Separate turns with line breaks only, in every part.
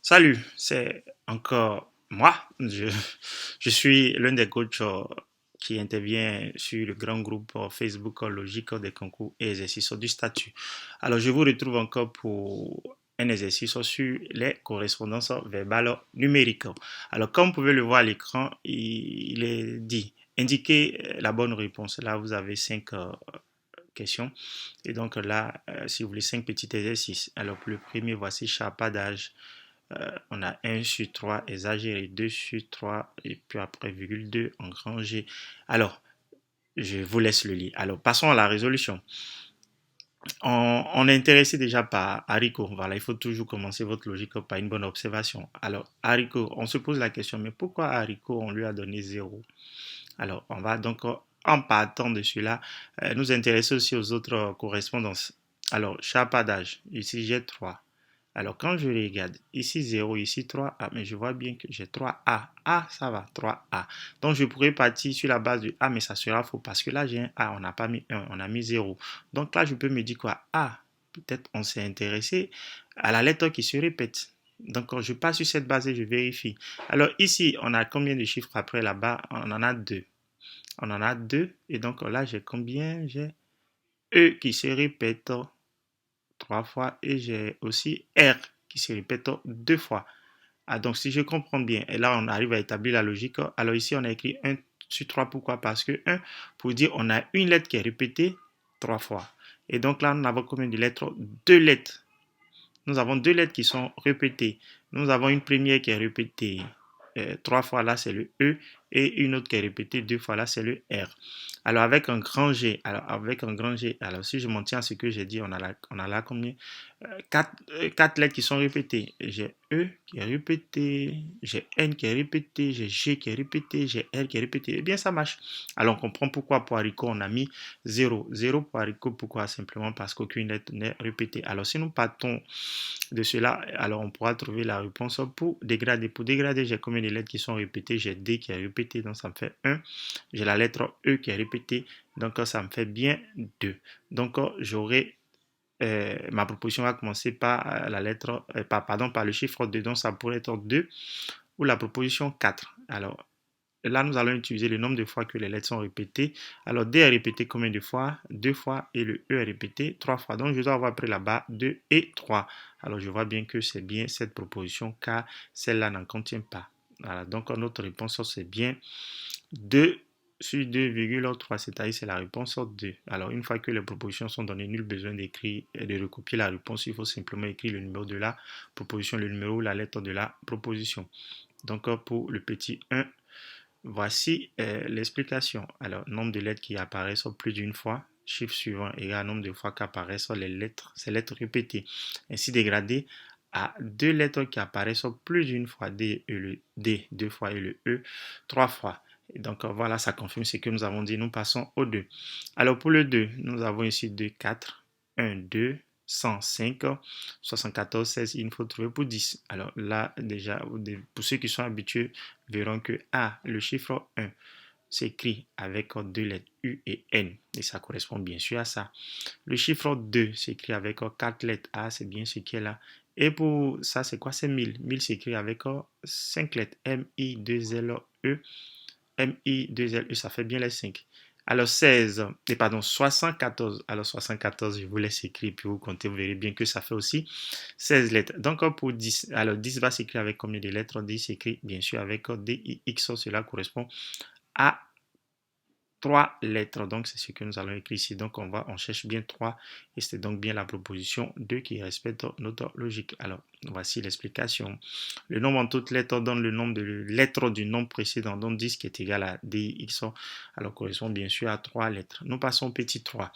Salut, c'est encore moi. Je suis l'un des coachs qui intervient sur le grand groupe Facebook Logique des concours et exercices du statut. Alors, je vous retrouve encore pour un exercice sur les correspondances verbales numériques. Alors, comme vous pouvez le voir à l'écran, il est dit indiquez la bonne réponse. Là, vous avez cinq questions. Et donc là, si vous voulez, cinq petits exercices. Alors, pour le premier, voici chapadage. On a un sur 3 exagéré, 2 sur 3 et puis après virgule 2 engrangé. Alors, je vous laisse le lire. Alors, passons à la résolution. On est intéressé déjà par haricot. Voilà, il faut toujours commencer votre logique par une bonne observation. Alors, haricot, on se pose la question, mais pourquoi haricot, on lui a donné 0? Alors, on va donc, en partant de cela, nous intéresser aussi aux autres correspondances. Alors, chapadage, ici j'ai 3. Alors, quand je regarde, ici 0, ici 3A, mais je vois bien que j'ai 3A. A, ça va, 3A. Donc, je pourrais partir sur la base du A, mais ça sera faux parce que là, j'ai un A, on n'a pas mis 1, on a mis 0. Donc là, je peux me dire quoi? A, peut-être on s'est intéressé à la lettre qui se répète. Donc, je passe sur cette base et je vérifie. Alors, ici, on a combien de chiffres après là-bas? On en a 2. On en a 2. Et donc là, j'ai combien? J'ai E qui se répète 3 fois et j'ai aussi R qui se répète 2 fois. Ah, donc si je comprends bien, et là on arrive à établir la logique. Alors ici on a écrit 1 sur 3, pourquoi? Parce que 1, pour dire on a une lettre qui est répétée 3 fois. Et donc là nous avons combien de lettres? Deux lettres. Nous avons deux lettres qui sont répétées. Nous avons une première qui est répétée 3 fois, là c'est le E, et une autre qui est répétée 2 fois, là c'est le R. Alors avec un grand G, alors si je m'en tiens à ce que j'ai dit, on a là combien? Quatre lettres qui sont répétées. J'ai E qui est répété, j'ai N qui est répété, j'ai G qui est répété, j'ai R qui est répété. Eh bien, ça marche. Alors, on comprend pourquoi pour haricot, on a mis 0. 0 pour haricot, pourquoi? Simplement parce qu'aucune lettre n'est répétée. Alors, si nous partons de cela, alors on pourra trouver la réponse pour dégrader. Pour dégrader, j'ai combien de lettres qui sont répétées? J'ai D qui est répété, donc ça me fait 1. J'ai la lettre E qui est répétée, donc ça me fait bien 2. Donc, j'aurai ma proposition va commencer par la lettre, par le chiffre 2, donc ça pourrait être 2 ou la proposition 4. Alors là, nous allons utiliser le nombre de fois que les lettres sont répétées. Alors D est répété combien de fois? 2 fois et le E est répété 3 fois. Donc je dois avoir pris là-bas 2 et 3. Alors je vois bien que c'est bien cette proposition car celle-là n'en contient pas. Voilà, donc notre réponse c'est bien 2 sur 2,3, c'est-à-dire c'est la réponse 2. Alors, une fois que les propositions sont données, nul besoin d'écrire et de recopier la réponse. Il faut simplement écrire le numéro de la proposition, le numéro ou la lettre de la proposition. Donc, pour le petit 1, voici l'explication. Alors, nombre de lettres qui apparaissent plus d'une fois. Chiffre suivant égale nombre de fois qu'apparaissent les lettres, ces lettres répétées. Ainsi dégradé à deux lettres qui apparaissent plus d'une fois, D, et le D deux fois et le E trois fois. Et donc voilà, ça confirme ce que nous avons dit. Nous passons au 2. Alors pour le 2, nous avons ici 2, 4, 1, 2, 105, 74, 16. Il faut trouver pour 10. Alors là, déjà, pour ceux qui sont habitués, verront que A, le chiffre 1, s'écrit avec deux lettres U et N. Et ça correspond bien sûr à ça. Le chiffre 2 s'écrit avec quatre lettres A, c'est bien ce qui est là. Et pour ça, c'est quoi? C'est 1000. 1000 s'écrit avec 5 lettres M-I-2-L-E. M-I-2-L-E, ça fait bien les 5. Alors 16, et pardon, 74. Alors 74, je vous laisse écrire, puis vous comptez, vous verrez bien que ça fait aussi 16 lettres. Donc pour 10, alors 10 va s'écrire avec combien de lettres? 10 s'écrit bien sûr avec D-I-X, cela correspond à trois lettres. Donc, c'est ce que nous allons écrire ici. Donc, on cherche bien 3 et c'est donc bien la proposition 2 qui respecte notre logique. Alors, voici l'explication. Le nombre en toutes lettres donne le nombre de lettres du nombre précédent. Donc, 10 qui est égal à DX. Alors, correspond bien sûr à 3 lettres. Nous passons au petit 3.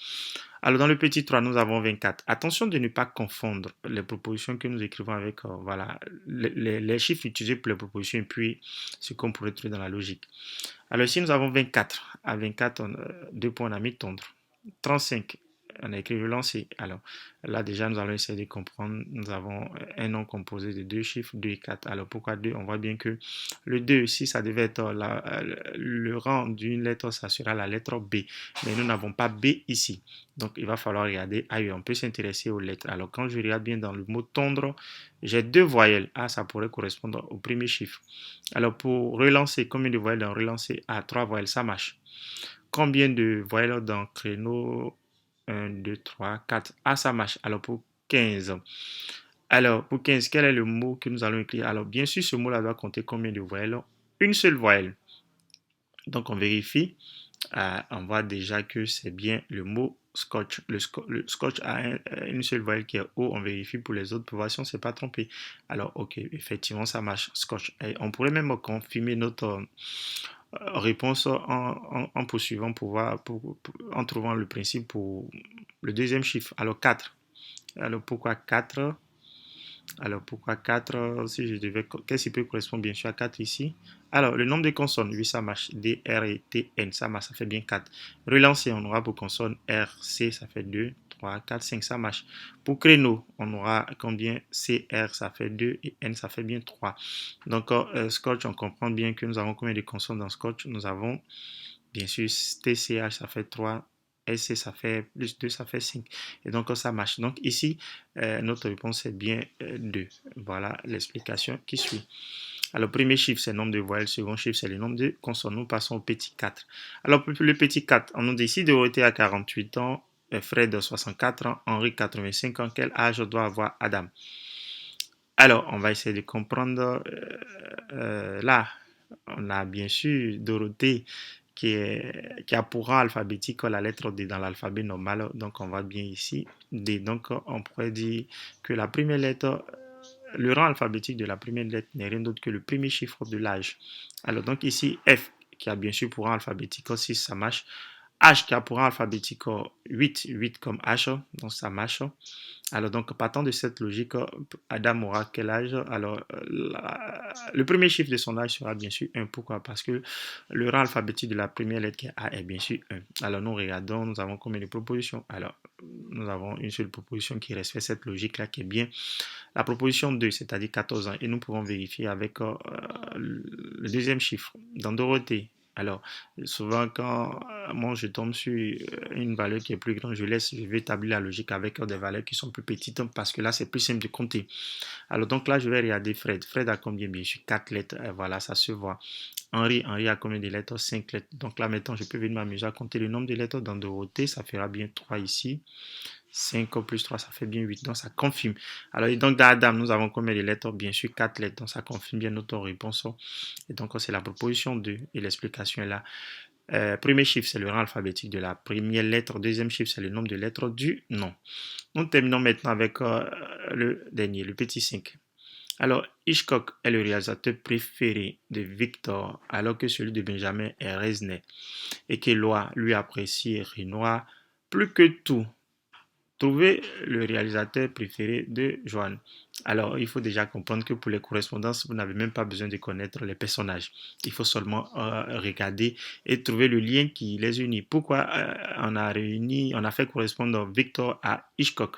Alors, dans le petit 3, nous avons 24. Attention de ne pas confondre les propositions que nous écrivons avec voilà, les chiffres utilisés pour les propositions et puis ce qu'on pourrait trouver dans la logique. Alors ici, nous avons 24. À 24, deux points, on a mis tondre. 35. on a écrit relancer. Alors là déjà nous allons essayer de comprendre. Nous avons un nom composé de deux chiffres, 2 et 4. Alors pourquoi 2? On voit bien que le 2, si ça devait être le rang d'une lettre, ça sera la lettre B. Mais nous n'avons pas B ici. Donc il va falloir regarder ailleurs. On peut s'intéresser aux lettres. Alors quand je regarde bien dans le mot tondre, j'ai deux voyelles. Ah, ça pourrait correspondre au premier chiffre. Alors pour relancer, combien de voyelles dans relancer? Ah, 3 voyelles, ça marche. Combien de voyelles dans créneau? 1, 2, 3, 4. Ah, ça marche. Alors pour 15. Alors pour 15, quel est le mot que nous allons écrire? Alors bien sûr, ce mot-là doit compter combien de voyelles? Une seule voyelle. Donc on vérifie. On voit déjà que c'est bien le mot scotch. Le scotch a une seule voyelle qui est O. On vérifie pour les autres pour voir si on ne s'est pas trompé. Alors ok, effectivement ça marche, scotch. Et on pourrait même confirmer notre réponse en poursuivant en trouvant le principe pour le deuxième chiffre. Alors 4. Alors pourquoi 4? Alors pourquoi 4? Si je devais, qu'est-ce qui peut correspondre bien sûr à 4 ici? Alors le nombre de consonnes, oui ça marche. D, R et T, N, ça marche, ça fait bien 4. Relancer, on aura pour consonne R, C, ça fait 2, 3, 4, 5, ça marche. Pour créneau, on aura combien? C, R, ça fait 2 et N, ça fait bien 3. Donc scotch, on comprend bien que nous avons combien de consonnes dans scotch? Nous avons bien sûr T, C, H, ça fait 3. SC, ça fait plus 2, ça fait 5. Et donc, ça marche. Donc, ici, notre réponse est bien 2. Voilà l'explication qui suit. Alors, premier chiffre, c'est le nombre de voyelles. Second chiffre, c'est le nombre de consonnes. Nous passons au petit 4. Alors, pour le petit 4, on nous décide de Dorothée à 48 ans, Fred 64 ans, Henri 85 ans. Quel âge doit avoir Adam? Alors, on va essayer de comprendre. Là, on a bien sûr Dorothée qui a pour rang alphabétique la lettre D dans l'alphabet normal. Donc, on va bien ici. D. Donc, on pourrait dire que la première lettre, le rang alphabétique de la première lettre n'est rien d'autre que le premier chiffre de l'âge. Alors, donc ici, F qui a bien sûr pour rang alphabétique 6, ça marche. H qui a pour rang alphabétique 8, 8 comme H, donc ça marche. Alors, donc, partant de cette logique, Adam aura quel âge? Alors, le premier chiffre de son âge sera bien sûr 1. Pourquoi? Parce que le rang alphabétique de la première lettre qui est A est bien sûr 1. Alors, nous regardons, nous avons combien de propositions? Alors, nous avons une seule proposition qui respecte cette logique-là, qui est bien la proposition 2, c'est-à-dire 14 ans. Et nous pouvons vérifier avec le deuxième chiffre. Dans Dorothée, alors, souvent, quand moi je tombe sur une valeur qui est plus grande, je vais établir la logique avec des valeurs qui sont plus petites parce que là, c'est plus simple de compter. Alors, donc là, je vais regarder Fred. Fred a combien? Bien sûr, 4 lettres. Voilà, ça se voit. Henri a combien de lettres? 5 lettres. Donc là, maintenant, je peux venir m'amuser à compter le nombre de lettres dans Dorothée. Ça fera bien 3 ici. 5 plus 3, ça fait bien 8. Donc, ça confirme. Alors, donc, dans Adam, nous avons combien de lettres? Bien sûr, 4 lettres. Donc, ça confirme bien notre réponse. Et donc, c'est la proposition 2. Et l'explication est là. Premier chiffre, c'est le rang alphabétique de la première lettre. Deuxième chiffre, c'est le nombre de lettres du nom. Nous terminons maintenant avec le dernier, le petit 5. Alors, Hitchcock est le réalisateur préféré de Victor, alors que celui de Benjamin est Resnais, et qu'Éloi lui apprécie Renoir plus que tout. Trouvez le réalisateur préféré de Joanne. Alors, il faut déjà comprendre que pour les correspondances, vous n'avez même pas besoin de connaître les personnages. Il faut seulement regarder et trouver le lien qui les unit. Pourquoi on a fait correspondre Victor à Hitchcock?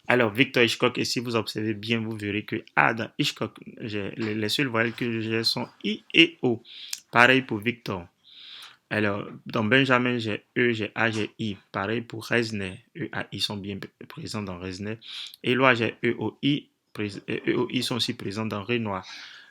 Alors, Victor Hitchcock, et si vous observez bien, vous verrez que dans Hitchcock, les seules voyelles que j'ai sont I et O. Pareil pour Victor. Alors, dans Benjamin, j'ai E, j'ai A, j'ai I. Pareil pour Resnais. E, A, I sont bien présents dans Resnais. Éloi, j'ai E, O, I. E, O, I sont aussi présents dans Renoir.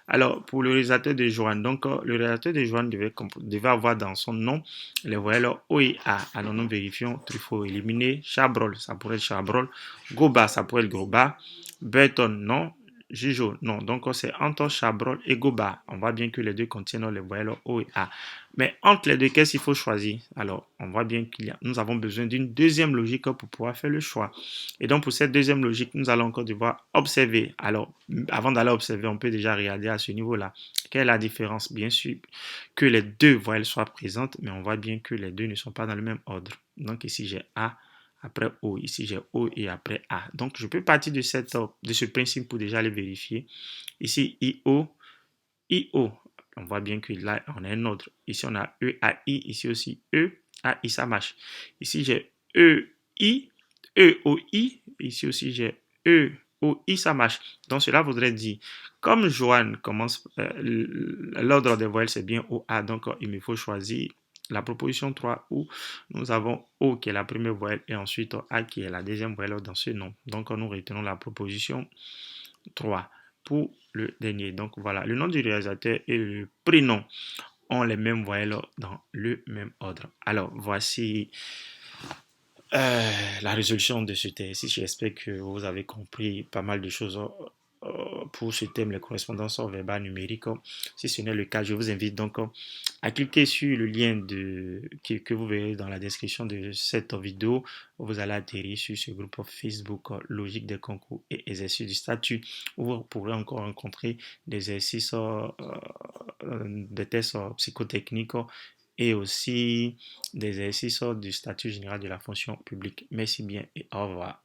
Alors, pour le réalisateur de Joanne, donc le réalisateur de Joanne devait avoir dans son nom les voyelles O et A. Alors, nous vérifions. Truffaut éliminé. Chabrol, ça pourrait être Chabrol. Goba, ça pourrait être Goba. Burton, non. Jujo, non. Donc, c'est entre Chabrol et Goba. On voit bien que les deux contiennent les voyelles O et A. Mais entre les deux, qu'est-ce qu'il faut choisir? Alors, on voit bien nous avons besoin d'une deuxième logique pour pouvoir faire le choix. Et donc, pour cette deuxième logique, nous allons encore devoir observer. Alors, avant d'aller observer, on peut déjà regarder à ce niveau-là. Quelle est la différence? Bien sûr que les deux voyelles soient présentes, mais on voit bien que les deux ne sont pas dans le même ordre. Donc, ici, j'ai A, après O. Ici, j'ai O et après A. Donc, je peux partir de ce principe pour déjà les vérifier. Ici, IO, IO. On voit bien que là, on a un ordre. Ici, on a E, A, I. Ici aussi, E, A, I, ça marche. Ici, j'ai E, I, E, O, I. Ici aussi, j'ai E, O, I, ça marche. Donc, cela voudrait dire, comme Joanne commence, l'ordre des voyelles, c'est bien O, A. Donc, il me faut choisir la proposition 3 où nous avons O qui est la première voyelle et ensuite A qui est la deuxième voyelle dans ce nom. Donc, nous retenons la proposition 3 pour le dernier. Donc, voilà, le nom du réalisateur et le prénom ont les mêmes voyelles dans le même ordre. Alors, voici la résolution de ce test. J'espère que vous avez compris pas mal de choses pour ce thème, les correspondances verbales numériques. Si ce n'est le cas, je vous invite donc à cliquer sur le lien que vous verrez dans la description de cette vidéo. Vous allez atterrir sur ce groupe Facebook Logique des concours et exercices du statut où vous pourrez encore rencontrer des exercices, des tests psychotechniques et aussi des exercices du statut général de la fonction publique. Merci bien et au revoir.